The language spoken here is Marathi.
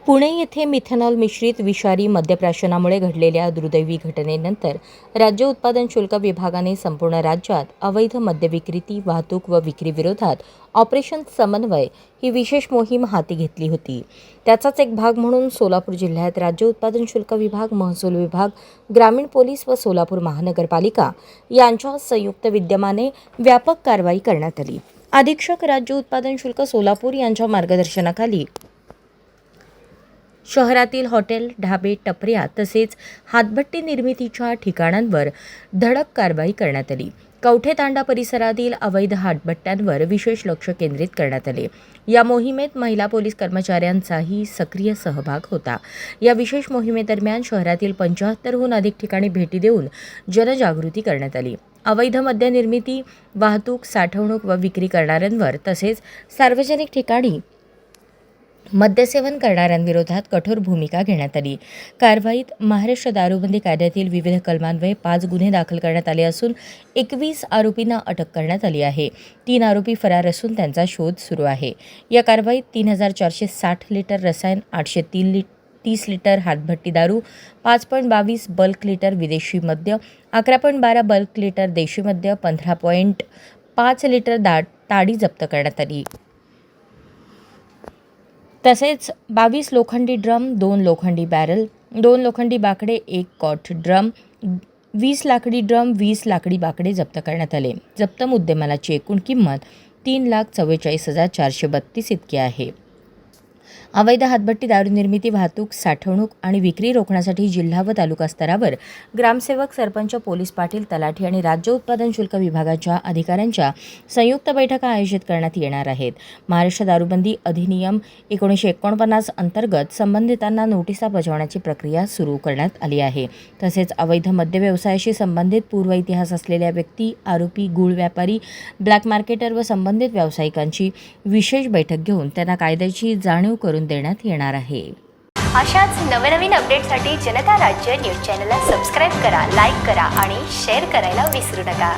पुणे येथे मिथेनॉल मिश्रित विषारी मद्यप्राशनामुळे घडलेल्या दुर्दैवी घटनेनंतर राज्य उत्पादन शुल्क विभागाने संपूर्ण राज्यात अवैध मद्यविक्री, वाहतूक व विक्री विरोधात ऑपरेशन समन्वय ही विशेष मोहीम हाती घेतली होती। त्याचाच एक भाग म्हणून सोलापूर जिल्ह्यात राज्य उत्पादन शुल्क विभाग, महसूल विभाग, ग्रामीण पोलीस व सोलापूर महानगरपालिका यांच्या संयुक्त विद्यमाने व्यापक कारवाई करण्यात आली। अधीक्षक राज्य उत्पादन शुल्क सोलापूर यांच्या मार्गदर्शनाखाली शहरातील हॉटेल, ढाबे, टपऱ्या तसेच हातभट्टी निर्मितीच्या ठिकाणांवर धडक कारवाई करण्यात आली। कवठे तांडा परिसरातील अवैध हातभट्ट्यांवर विशेष लक्ष केंद्रित करण्यात आले। या मोहिमेत महिला पोलीस कर्मचाऱ्यांचाही सक्रिय सहभाग होता। या विशेष मोहिमेदरम्यान शहरातील 75हून अधिक ठिकाणी भेटी देऊन जनजागृती करण्यात आली। अवैध मद्य निर्मिती, वाहतूक, साठवणूक व विक्री करणाऱ्यांवर तसेच सार्वजनिक ठिकाणी मद्यसेवन करणाऱ्यांविरोधात कठोर भूमिका घेण्यात आली। कारवाईत महाराष्ट्र दारूबंदी कायद्यातील विविध कलमान्वये 5 गुन्हे दाखल करण्यात आले असून 21 आरोपींना अटक करण्यात आली आहे। 3 आरोपी फरार असून त्यांचा शोध सुरू आहे। या कारवाईत 3460 लिटर रसायन, 830 लिटर हातभट्टी दारू, 5.22 बल्क लिटर विदेशी मद्य, 11.12 बल्क लिटर देशी मद्य, 15.5 लिटर ताडी जप्त करण्यात आली। तसेच 22 लोखंडी ड्रम, 2 लोखंडी बॅरल, 2 लोखंडी बाकडे, 1 कॉट ड्रम, 20 लाकडी ड्रम, 20 लाकडी बाकडे जप्त करण्यात आले। जप्त मुद्देमालाची एकूण किंमत 3,44,432 इतकी आहे। अवैध हातभट्टी दारू निर्मिती, वाहतूक, साठवणूक आणि विक्री रोखण्यासाठी जिल्हा व तालुका स्तरावर ग्रामसेवक, सरपंच, पोलीस पाटील, तलाठी आणि राज्य उत्पादन शुल्क विभागाच्या अधिकाऱ्यांच्या संयुक्त बैठका आयोजित करण्यात येणार आहेत। महाराष्ट्र दारूबंदी अधिनियम 1949 अंतर्गत संबंधितांना नोटिसा बजावण्याची प्रक्रिया सुरू करण्यात आली आहे। तसेच अवैध मद्य व्यवसायाशी संबंधित पूर्व इतिहास असलेल्या व्यक्ती, आरोपी, गूळ व्यापारी, ब्लॅक मार्केटर व संबंधित व्यावसायिकांची विशेष बैठक घेऊन त्यांना कायद्याची जाणीव करून देण्यात येणार आहे। अशाच नवनवीन अपडेटसाठी जनता राज्य न्यूज चॅनलला सबस्क्राईब करा, लाईक करा आणि शेअर करायला विसरू नका।